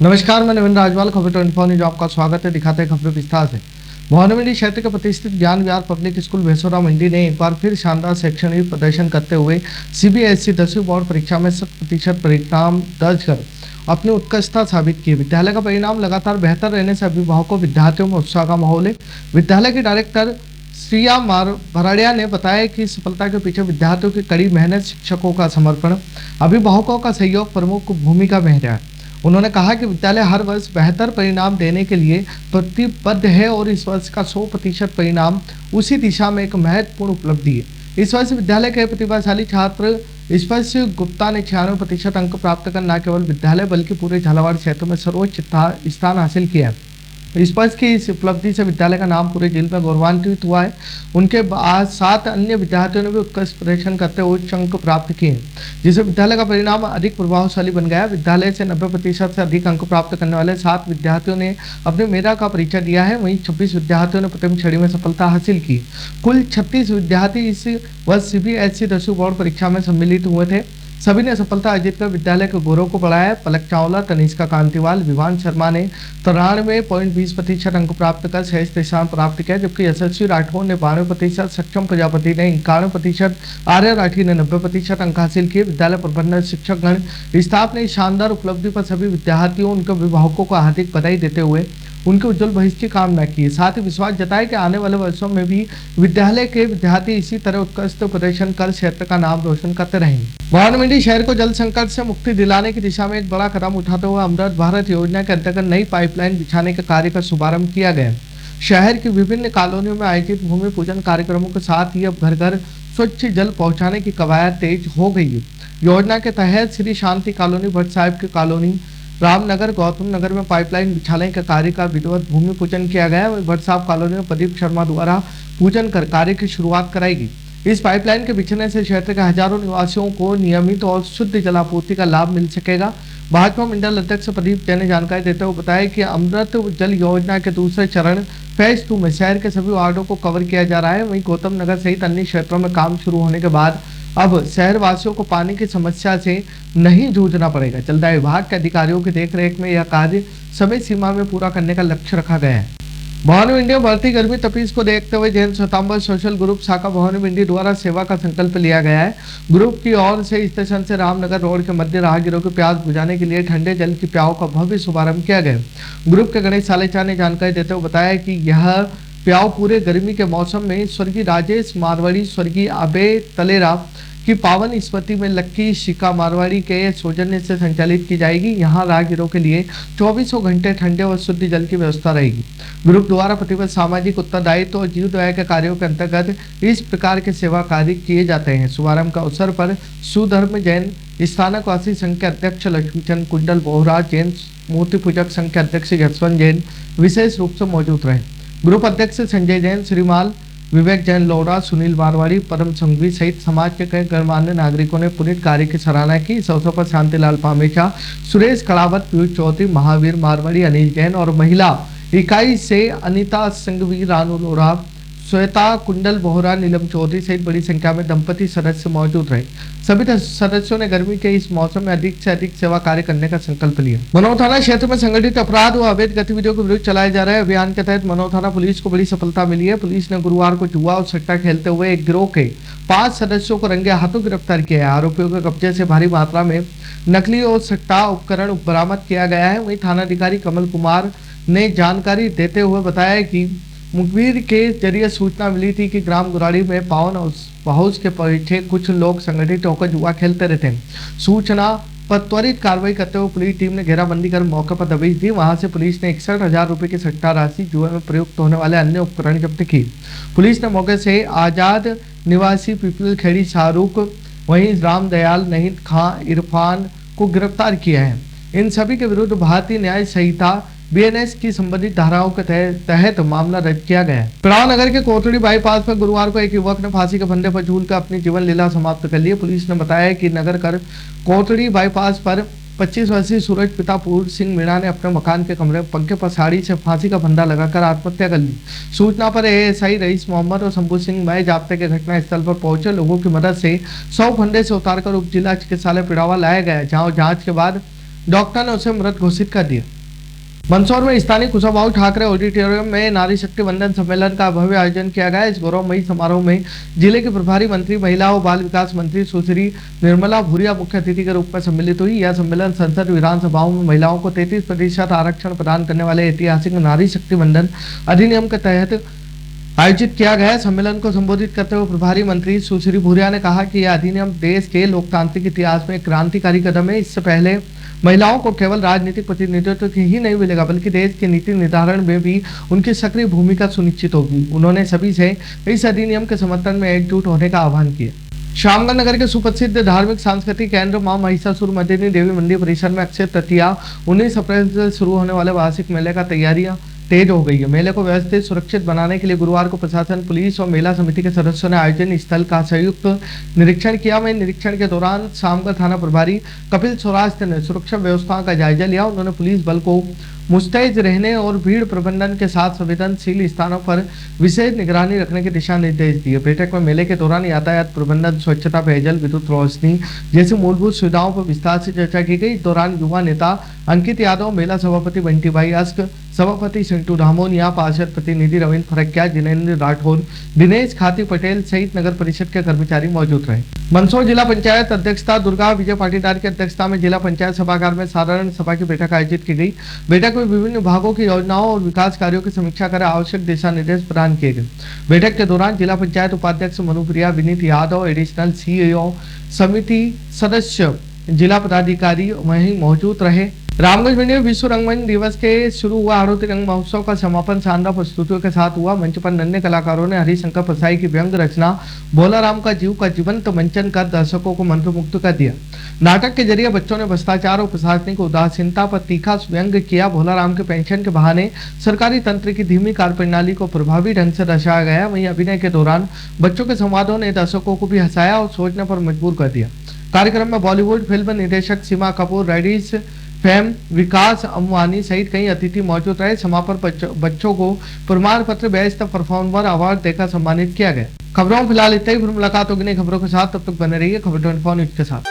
नमस्कार, मैं नवीन राजवाल, खबर 24 न्यूज आपका स्वागत है। दिखाते हैं खबरें विस्तार से। भवानी मंडी क्षेत्र के प्रतिष्ठित ज्ञान विहार पब्लिक स्कूल भेसोरा मंडी ने एक बार फिर शानदार शैक्षणिक प्रदर्शन करते हुए सीबीएसई 10वीं बोर्ड परीक्षा में 100% परिणाम दर्ज कर अपनी उत्कृष्टता साबित की। विद्यालय का परिणाम लगातार बेहतर रहने से अभिभावकों विद्यार्थियों में उत्साह का माहौल है। विद्यालय के डायरेक्टर श्रिया भराड़िया ने बताया कि सफलता के पीछे विद्यार्थियों की कड़ी मेहनत, शिक्षकों का समर्पण, अभिभावकों का सहयोग प्रमुख भूमिका में रहा है। उन्होंने कहा कि विद्यालय हर वर्ष बेहतर परिणाम देने के लिए प्रतिबद्ध है और इस वर्ष का 100% परिणाम उसी दिशा में एक महत्वपूर्ण उपलब्धि है। इस वर्ष विद्यालय के प्रतिभाशाली छात्र स्पर्श गुप्ता ने 96% अंक प्राप्त कर न केवल विद्यालय बल्कि पूरे झालावाड़ क्षेत्र में सर्वोच्च स्थान हासिल किया है। इस वर्ष की इस उपलब्धि से विद्यालय का नाम पूरे जिले में गौरवान्वित हुआ है। उनके बाद 7 अन्य विद्यार्थियों ने भी उत्कृष्ट प्रदर्शन करते हुए उच्च अंक प्राप्त किए हैं, जिससे विद्यालय का परिणाम अधिक प्रभावशाली बन गया। विद्यालय से 90% से अधिक अंक प्राप्त करने वाले 7 विद्यार्थियों ने अपने मेधा का परिचय दिया है। वहीं 26 विद्यार्थियों ने प्रथम श्रेणी में सफलता हासिल की। कुल 36 विद्यार्थी इस वर्ष सीबीएसई 10वीं बोर्ड परीक्षा में सम्मिलित हुए थे। सभी ने सफलता अर्जित कर विद्यालय के गौरव को बढ़ाया। पलक चावला, तनिष्का कांतिवाल, विवान शर्मा ने 93.20% अंक प्राप्त कर श्रेष्ठ स्थान प्राप्त किया, जबकि यशस्वी राठौर ने 92%, सक्षम प्रजापति ने 91%, आर्य राठी ने 90% अंक हासिल किए। विद्यालय प्रबंधन, शिक्षकगण, स्टाफ ने इस शानदार उपलब्धि पर सभी विद्यार्थियों, उनके अभिभावकों को हार्दिक बधाई देते हुए उनके उज्जवल भविष्य की कामना की। साथ ही विश्वास जताया कि आने वाले वर्षों में भी विद्यालय के विद्यार्थी इसी तरह उत्कृष्ट प्रदर्शन कर क्षेत्र का नाम रोशन करते रहेंगे। भवानी मंडी शहर को जल संकट से मुक्ति दिलाने की दिशा में एक बड़ा कदम उठाते हुए अमृत भारत योजना के अंतर्गत नई पाइपलाइन बिछाने के कार्य का शुभारंभ किया गया। शहर की विभिन्न कॉलोनियों में आयोजित भूमि पूजन कार्यक्रमों के साथ ही अब घर घर स्वच्छ जल पहुँचाने की कवायद तेज हो गई है। योजना के तहत श्री शांति कॉलोनी, भट्ट साहिब की कॉलोनी, रामनगर, गौतम नगर में पाइपलाइन बिछाने के कार्य का विधिवत भूमि पूजन किया गया। भट्ट साहब कॉलोनी में प्रदीप शर्मा द्वारा पूजन कर कार्य की शुरुआत कराई गई। इस पाइपलाइन के बिछने से क्षेत्र के हजारों निवासियों को नियमित और शुद्ध जलापूर्ति का लाभ मिल सकेगा। भाजपा मंडल अध्यक्ष प्रदीप जैन ने जानकारी देते हुए बताया कि अमृत जल योजना के दूसरे चरण फेज 2 में शहर के सभी वार्डों को कवर किया जा रहा है। वहीं गौतम नगर सहित अन्य क्षेत्रों में काम शुरू होने के बाद अब शहर वासियों को पानी की समस्या से नहीं जूझना पड़ेगा। जलदाय विभाग के अधिकारियों की देखरेख में यह कार्य समय सीमा में पूरा करने का लक्ष्य रखा गया है। भवानी मंडी में बढ़ती गर्मी तपीस को देखते हुए जैन स्वतंत्र सोशल ग्रुप शाखा भवानी मंडी द्वारा सेवा का संकल्प लिया गया है। ग्रुप की ओर से स्टेशन से रामनगर रोड के मध्य राहगीरों की प्यास बुझाने के लिए ठंडे जल की प्याऊ का भव्य शुभारंभ किया गया। ग्रुप के गणेश सालेचा ने जानकारी देते हुए बताया कि यह प्याऊ पूरे गर्मी के मौसम में स्वर्गीय राजेश मारवाड़ी, स्वर्गीय अबे तलेरा की पावन स्मृति में लक्की शिका मारवाड़ी के सौजन्य से संचालित की जाएगी। यहाँ राहगीरों के लिए 24 घंटे ठंडे और शुद्ध जल की व्यवस्था रहेगी। ग्रुप द्वारा प्रतिबद्ध सामाजिक उत्तरदायित्व और जीव दया के कार्यों के अंतर्गत इस प्रकार के सेवा कार्य किए जाते हैं। शुभारंभ का अवसर पर सुधर्म जैन, स्थानकवासी संघ के अध्यक्ष लक्ष्मीचंद कुंडल बोहरा, जैन मूर्ति पूजक संघ के अध्यक्ष यशवंत जैन विशेष रूप से मौजूद रहे। ग्रुप अध्यक्ष संजय जैन, श्रीमाल, विवेक जैन लोड़ा, सुनील मारवाड़ी, परम संघवी सहित समाज के कई गणमान्य नागरिकों ने पुनीत कार्य की सराहना की। इस अवसर पर शांतिलाल पामेचा, सुरेश कड़ावत, पीयूष चौधरी, महावीर मारवाड़ी, अनिल जैन और महिला इकाई से अनिता संघवी, रानू लोड़ा, श्वेता कुंडल बोहरा, नीलम चौधरी सहित बड़ी संख्या में दंपति सदस्य मौजूद रहे। सभी सदस्यों ने गर्मी के इस मौसम में अधिक से अधिक सेवा कार्य करने का संकल्प लिया। मनोर थाना क्षेत्र में संगठित अपराध व अवैध गतिविधियों के विरुद्ध चलाए जा रहे अभियान के तहत मनोर थाना पुलिस को बड़ी सफलता मिली है। पुलिस ने गुरुवार को जुआ और सट्टा खेलते हुए एक गिरोह के 5 सदस्यों को रंगे हाथों गिरफ्तार किया है। आरोपियों के कब्जे से भारी मात्रा में नकली और सट्टा उपकरण बरामद किया गया है। वहीं थानाधिकारी कमल कुमार ने जानकारी देते हुए बताया कि मुखबिर के जरिए सूचना मिली थी कि ग्राम गुराड़ी में पावन हाउस के पीछे कुछ लोग संगठित होकर जुआ खेलते रहते हैं। सूचना पर त्वरित कार्रवाई करते हुए पुलिस टीम ने घेराबंदी कर मौके पर दबिश दी। वहां से पुलिस ने 61,000 रुपए की सट्टा राशि, जुए में प्रयुक्त होने वाले अन्य उपकरण जब्त की। पुलिस ने मौके से आजाद निवासी पीपल खेड़ी शाहरुख, वहीं रामदयाल, नहीद खां, इरफान को गिरफ्तार किया है। इन सभी के विरुद्ध भारतीय न्याय संहिता बीएनएस की संबंधित धाराओं के तहत मामला दर्ज किया गया है। पिड़ाव नगर के कोथड़ी बाईपास पर गुरुवार को एक युवक ने फांसी के फंदे पर झूलकर अपनी जीवन लीला समाप्त कर ली। पुलिस ने बताया कि नगर कर कोथड़ी बाईपास पर 25 वर्षीय सूरज पिता पूर्ण सिंह मीणा ने अपने मकान के कमरे पंखे पर साड़ी से फांसी का फंदा लगाकर आत्महत्या कर ली। सूचना पर एएसआई रईस मोहम्मद और शंभू सिंह मय जाब्ते के घटनास्थल पर पहुंचे। लोगों की मदद से 100 फंदे से उतारकर उप जिला चिकित्सालय पिड़ावा लाया गया, जहां जांच के बाद डॉक्टर ने उसे मृत घोषित कर दिया। मंदसौर में स्थानीय कुशाभाऊ ठाकरे ऑडिटोरियम में नारी शक्ति वंदन सम्मेलन का भव्य आयोजन किया गया। इस गौरवमयी समारोह में जिले के प्रभारी मंत्री महिला और बाल विकास मंत्री सुश्री निर्मला भूरिया मुख्य अतिथि के रूप में सम्मिलित हुई। यह सम्मेलन संसद विधानसभाओं में महिलाओं को 33% आरक्षण प्रदान करने वाले ऐतिहासिक नारी शक्ति वंदन अधिनियम के तहत आयोजित किया गया। सम्मेलन को संबोधित करते हुए प्रभारी मंत्री सुश्री भूरिया ने कहा कि यह अधिनियम देश के लोकतांत्रिक इतिहास में एक क्रांतिकारी कदम है। इससे पहले महिलाओं को केवल राजनीतिक प्रतिनिधित्व ही नहीं मिलेगा, बल्कि देश के नीति निर्धारण में भी उनकी सक्रिय भूमिका सुनिश्चित होगी। उन्होंने सभी से इस अधिनियम के समर्थन में एकजुट होने का आह्वान किया। श्यामगंज नगर के सुप्रसिद्ध धार्मिक सांस्कृतिक केंद्र मां महिषासुर मर्दिनी देवी मंदिर परिसर में अक्षय तृतीया 19 अप्रैल से शुरू होने वाले वार्षिक मेले का तैयारियां तेज हो गई है। मेले को व्यवस्थित सुरक्षित बनाने के लिए गुरुवार को प्रशासन, पुलिस और मेला समिति के सदस्यों ने आयोजन स्थल का संयुक्त निरीक्षण किया। वहीं निरीक्षण के दौरान शामगंज थाना प्रभारी कपिल सौराष्ट्र ने सुरक्षा व्यवस्थाओं का जायजा लिया। उन्होंने पुलिस बल को मुस्तैद रहने और भीड़ प्रबंधन के साथ संवेदनशील स्थानों पर विशेष निगरानी रखने के दिशा निर्देश दिए। बैठक में मेले के दौरान यातायात प्रबंधन, स्वच्छता, पेयजल, विद्युत रोशनी जैसी मूलभूत सुविधाओं पर विस्तार से चर्चा की गई। इस दौरान युवा नेता अंकित यादव, मेला सभापति बंटी भाई अस्क, सभापति सिंटू धामोनिया, पार्षद प्रतिनिधि रविंद्र फरकिया, जिनेन्द्र राठौर, दिनेश खाती पटेल सहित नगर परिषद के कर्मचारी मौजूद रहे। मंदसौर जिला पंचायत अध्यक्षता दुर्गा विजय पाटीदार की अध्यक्षता में जिला पंचायत सभागार में साधारण सभा की बैठक आयोजित की गई। बैठक में विभिन्न विभागों की योजनाओं और विकास कार्यों की समीक्षा कर आवश्यक दिशा निर्देश प्रदान किए गए। बैठक के दौरान जिला पंचायत उपाध्यक्ष मनुप्रिया, विनीत यादव, एडिशनल सीईओ, समिति सदस्य, जिला पदाधिकारी वहीं मौजूद रहे। रामगंज में विश्व रंगमंच दिवस के शुरू हुआ आरोती रंग महोत्सव का समापन शानदार प्रस्तुतियों के साथ हुआ। मंच पर नन्हे कलाकारों ने हरिशंकर प्रसाई की व्यंग रचना भोला राम का जीव का जीवंत मंचन कर दर्शकों को मंत्रमुग्ध कर दिया। नाटक के जरिए बच्चों ने भ्रष्टाचार और प्रशासनिक उदासीनता पर तीखा व्यंग किया। भोला राम के पेंशन के बहाने सरकारी तंत्र की धीमी कार्यप्रणाली को प्रभावी ढंग से दर्शाया गया। वहीं अभिनय के दौरान बच्चों के संवादों ने दर्शकों को भी हंसाया और सोचने पर मजबूर कर दिया। कार्यक्रम में बॉलीवुड फिल्म निर्देशक सीमा कपूर, रेडिस फेम विकास अमवानी सहित कई अतिथि मौजूद रहे। समापन पर बच्चों को प्रमाण पत्र, बेस्ट परफॉर्मर अवार्ड देकर सम्मानित किया गया। खबरों फिलहाल इतना ही। फिर मुलाकात होगी नई खबरों के साथ, तब तक बने रहिए खबर 24 न्यूज के साथ।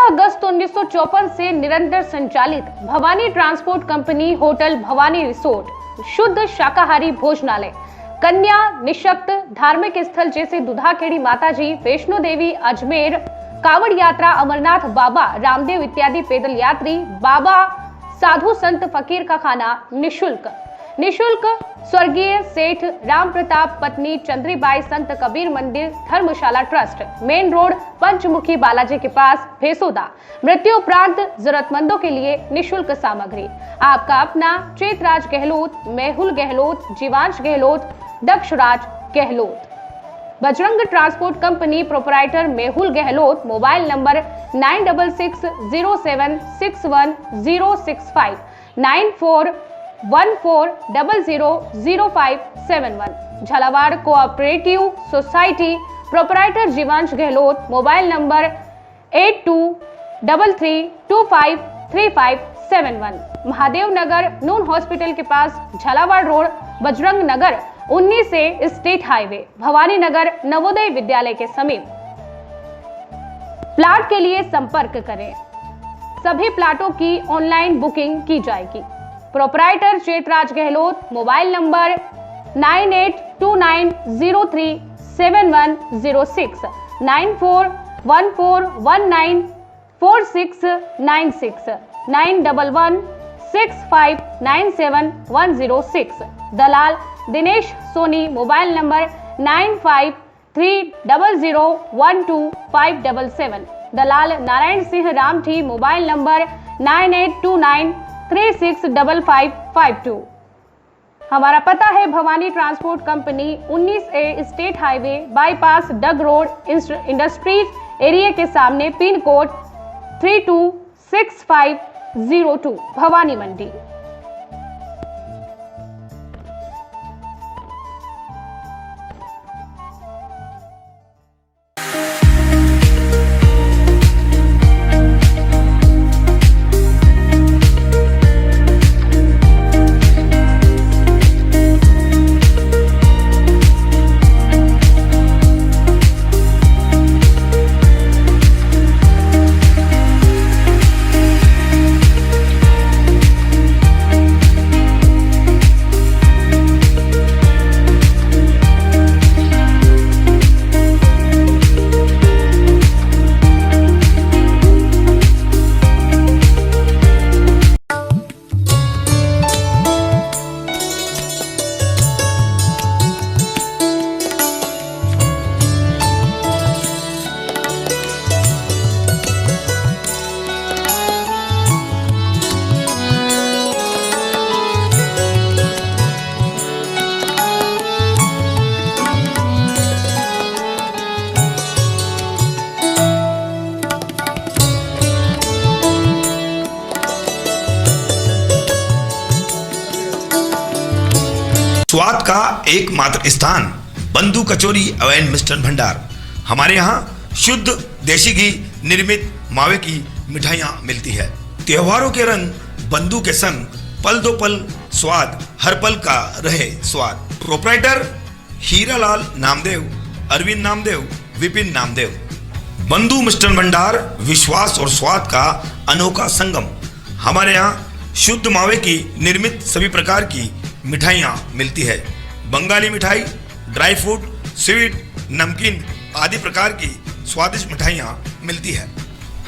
अगस्त 1954 से निरंतर संचालित Bhavani transport company hotel Bhavani resort, शुद्ध शाकाहारी भोजनालय, कन्या निशक्त धार्मिक स्थल जैसे दुधाखेड़ी माताजी, वैष्णो देवी, अजमेर, कांवड़ यात्रा, अमरनाथ बाबा, रामदेव इत्यादि पैदल यात्री, बाबा, साधु संत फकीर का खाना निशुल्क। स्वर्गीय सेठ राम प्रताप पत्नी चंद्रीबाई संत कबीर मंदिर धर्मशाला ट्रस्ट, मेन रोड, पंचमुखी बालाजी के पास, भेसोदा। मृत्यु उपरांत जरूरतमंदों के लिए निशुल्क सामग्री। आपका अपना Chetraj Gehlot, Mehul Gehlot, Jeevansh Gehlot, Dakshraj Gehlot. Bajrang transport company proprietor Mehul Gehlot, mobile number 9607610065, 9414000571। Jhalawar cooperative society proprietor Jeevansh Gehlot, mobile number 8233253571। Mahadev Nagar नून हॉस्पिटल के पास, झालावाड़ रोड, बजरंग नगर 19 से स्टेट हाईवे, भवानी नगर नवोदय विद्यालय के समीप। प्लाट के लिए संपर्क करें। सभी प्लाटों की ऑनलाइन बुकिंग की जाएगी। Proprietor Chetraj Gehlot, mobile number 9829037106, 9414194696, 9116597106। दलाल दिनेश सोनी, मोबाइल नंबर 9530012577। दलाल नारायण सिंह रामठी, मोबाइल नंबर 9829365552। हमारा पता है Bhawani transport company 19A state highway bypass Dag road, industries area के सामने, पिन कोड 326502, भवानी मंडी। स्वाद का एकमात्र स्थान बंधु कचौरी एवं मिष्ठान भंडार। हमारे यहाँ शुद्ध देसी घी निर्मित मावे की मिठाइयाँ मिलती है। त्योहारों के रंग बंधु के संग, पल दो पल स्वाद, हर पल का रहे स्वाद। प्रोप्राइटर हीरालाल नामदेव, अरविंद नामदेव, विपिन नामदेव। बंधु मिष्ठान भंडार विश्वास और स्वाद का अनोखा संगम। हमारे यहाँ शुद्ध मावे की निर्मित सभी प्रकार की मिठाइयाँ मिलती है। बंगाली मिठाई, ड्राई फ्रूट, स्वीट, नमकीन आदि प्रकार की स्वादिष्ट मिठाइयाँ मिलती है।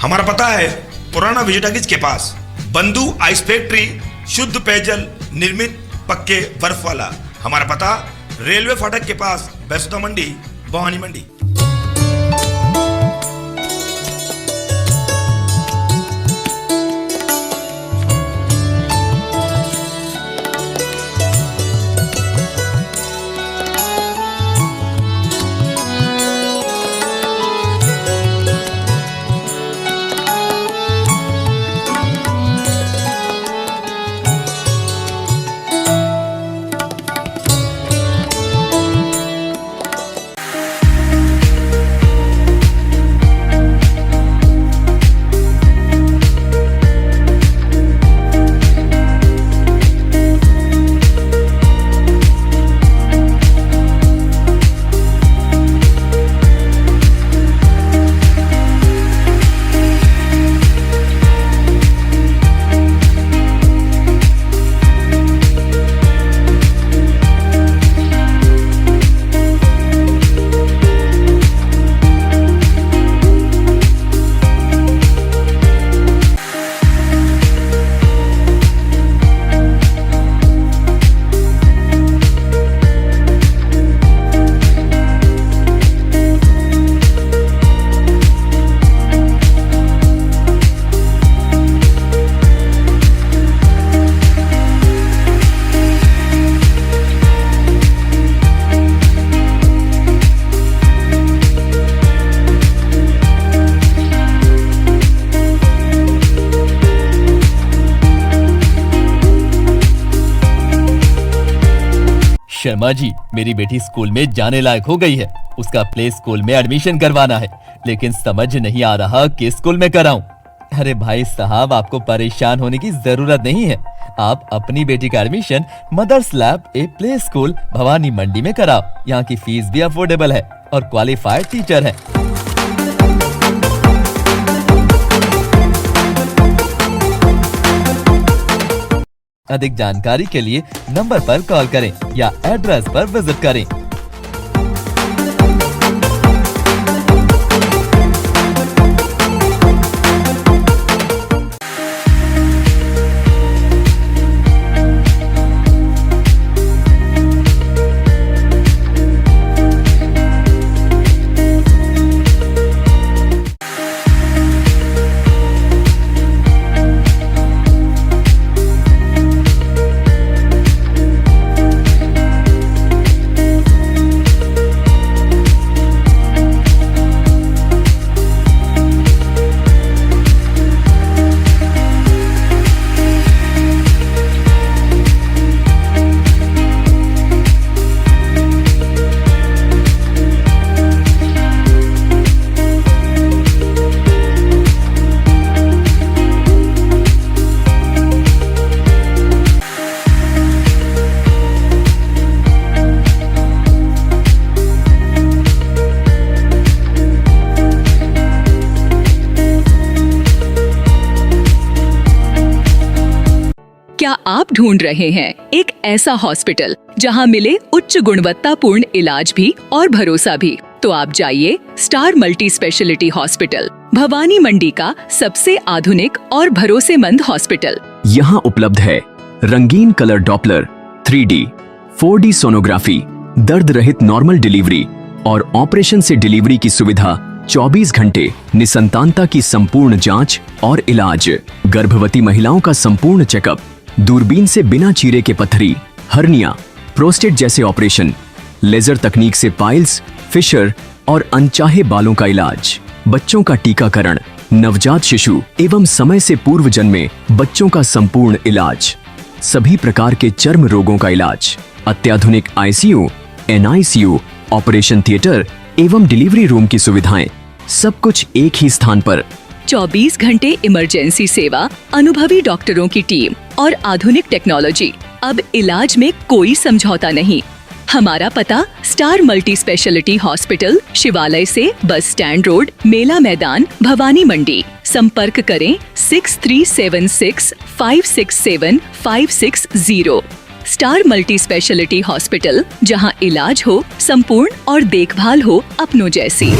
हमारा पता है पुराना विजयटागिज के पास, बंधु आइस फैक्ट्री, शुद्ध पेयजल निर्मित पक्के बर्फ वाला। हमारा पता रेलवे फाटक के पास, बैसोदा मंडी, भवानी मंडी। शर्मा जी, मेरी बेटी स्कूल में जाने लायक हो गई है। उसका प्ले स्कूल में एडमिशन करवाना है, लेकिन समझ नहीं आ रहा किस स्कूल में कराऊं। अरे भाई साहब, आपको परेशान होने की जरूरत नहीं है। आप अपनी बेटी का admission mother's lab a play school Bhavani मंडी में कराओ। यहाँ की फीस भी अफोर्डेबल है और क्वालिफाइड टीचर है। अधिक जानकारी के लिए नंबर पर कॉल करें या एड्रेस पर विजिट करें। क्या आप ढूंढ रहे हैं एक ऐसा हॉस्पिटल जहां मिले उच्च गुणवत्तापूर्ण इलाज भी और भरोसा भी? तो आप जाइए star multi speciality hospital, Bhawani Mandi का सबसे आधुनिक और भरोसेमंद हॉस्पिटल। यहाँ उपलब्ध है रंगीन colour Doppler, 3D, 4D sonography, दर्द रहित नॉर्मल डिलीवरी और ऑपरेशन से डिलीवरी की सुविधा, 24 घंटे निसंतानता की संपूर्ण जांच और इलाज, गर्भवती महिलाओं का संपूर्ण चेकअप, दूरबीन से बिना चीरे के पथरी, हर्निया, प्रोस्टेट जैसे ऑपरेशन, लेजर तकनीक से पाइल्स, फिशर और अनचाहे बालों का इलाज, बच्चों का टीकाकरण, नवजात शिशु एवं समय से पूर्व जन्मे बच्चों का संपूर्ण इलाज, सभी प्रकार के चर्म रोगों का इलाज, अत्याधुनिक ICU, NICU, ऑपरेशन थिएटर एवं डिलीवरी रूम की सुविधाएं, सब कुछ एक ही स्थान पर। 24 घंटे इमरजेंसी सेवा, अनुभवी डॉक्टरों की टीम और आधुनिक टेक्नोलॉजी। अब इलाज में कोई समझौता नहीं। हमारा पता स्टार मल्टी स्पेशलिटी हॉस्पिटल, शिवालय से बस स्टैंड रोड, मेला मैदान, भवानी मंडी। संपर्क करें 6376567560। स्टार मल्टी स्पेशलिटी हॉस्पिटल, जहां इलाज हो संपूर्ण और देखभाल हो अपनों जैसी।